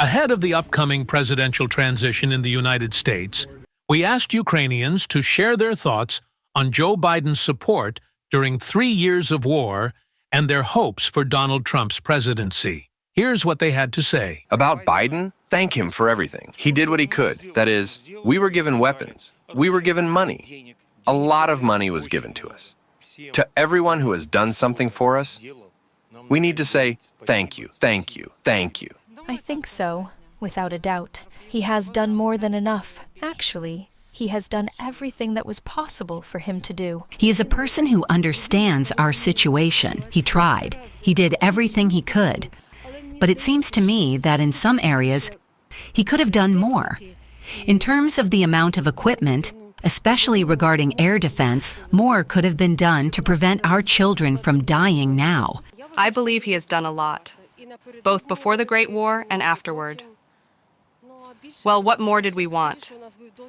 Ahead of the upcoming presidential transition in the United States, we asked Ukrainians to share their thoughts on Joe Biden's support during 3 years of war and their hopes for Donald Trump's presidency. Here's what they had to say. About Biden, thank him for everything. He did what he could. That is, we were given weapons. We were given money. A lot of money was given to us. To everyone who has done something for us, we need to say, thank you, thank you, thank you. I think so, without a doubt. He has done more than enough. Actually, he has done everything that was possible for him to do. He is a person who understands our situation. He tried. He did everything he could. But it seems to me that in some areas, he could have done more. In terms of the amount of equipment, especially regarding air defense, more could have been done to prevent our children from dying now. I believe he has done a lot, both before the Great War and afterward. Well, what more did we want?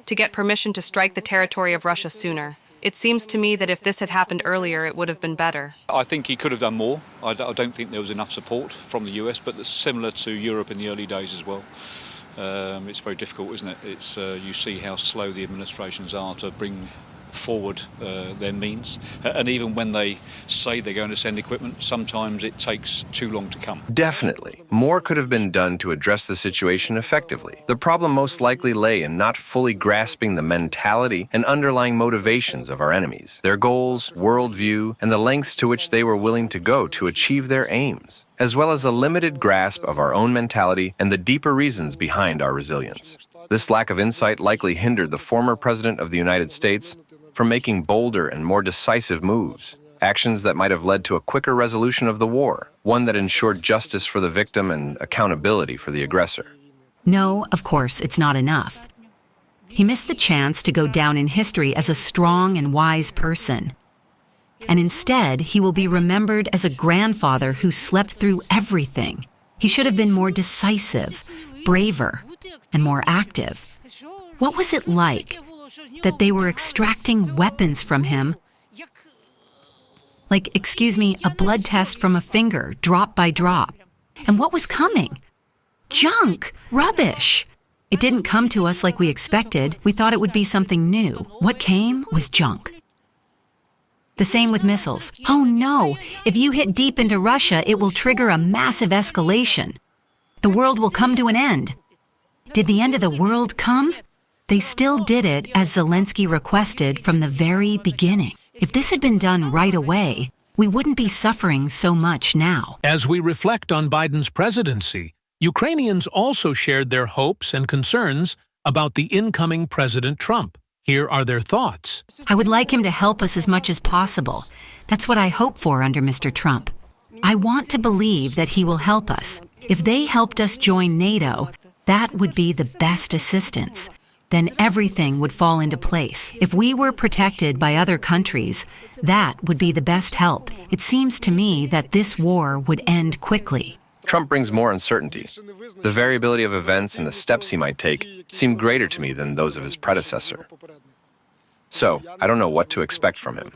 To get permission to strike the territory of Russia sooner. It seems to me that if this had happened earlier, it would have been better. I think he could have done more. I don't think there was enough support from the US, but it's similar to Europe in the early days as well. It's very difficult, isn't it? It's you see how slow the administrations are to bring forward their means, and even when they say they're going to send equipment, sometimes it takes too long to come. Definitely. More could have been done to address the situation effectively. The problem most likely lay in not fully grasping the mentality and underlying motivations of our enemies, their goals, worldview, and the lengths to which they were willing to go to achieve their aims, as well as a limited grasp of our own mentality and the deeper reasons behind our resilience. This lack of insight likely hindered the former President of the United States from making bolder and more decisive moves, actions that might have led to a quicker resolution of the war, one that ensured justice for the victim and accountability for the aggressor. No, of course, it's not enough. He missed the chance to go down in history as a strong and wise person. And instead, he will be remembered as a grandfather who slept through everything. He should have been more decisive, braver, and more active. What was it like that they were extracting weapons from him? Like, excuse me, a blood test from a finger, drop by drop. And what was coming? Junk! Rubbish! It didn't come to us like we expected. We thought it would be something new. What came was junk. The same with missiles. Oh no! If you hit deep into Russia, it will trigger a massive escalation. The world will come to an end. Did the end of the world come? They still did it as Zelenskyy requested from the very beginning. If this had been done right away, we wouldn't be suffering so much now. As we reflect on Biden's presidency, Ukrainians also shared their hopes and concerns about the incoming President Trump. Here are their thoughts. I would like him to help us as much as possible. That's what I hope for under Mr. Trump. I want to believe that he will help us. If they helped us join NATO, that would be the best assistance. Then everything would fall into place. If we were protected by other countries, that would be the best help. It seems to me that this war would end quickly. Trump brings more uncertainty. The variability of events and the steps he might take seem greater to me than those of his predecessor. So, I don't know what to expect from him.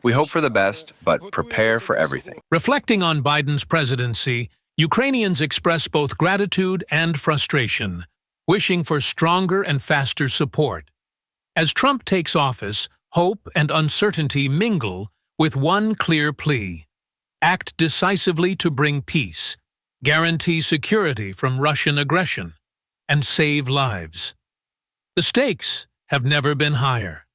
We hope for the best, but prepare for everything. Reflecting on Biden's presidency, Ukrainians express both gratitude and frustration, wishing for stronger and faster support. As Trump takes office, hope and uncertainty mingle with one clear plea: act decisively to bring peace, guarantee security from Russian aggression, and save lives. The stakes have never been higher.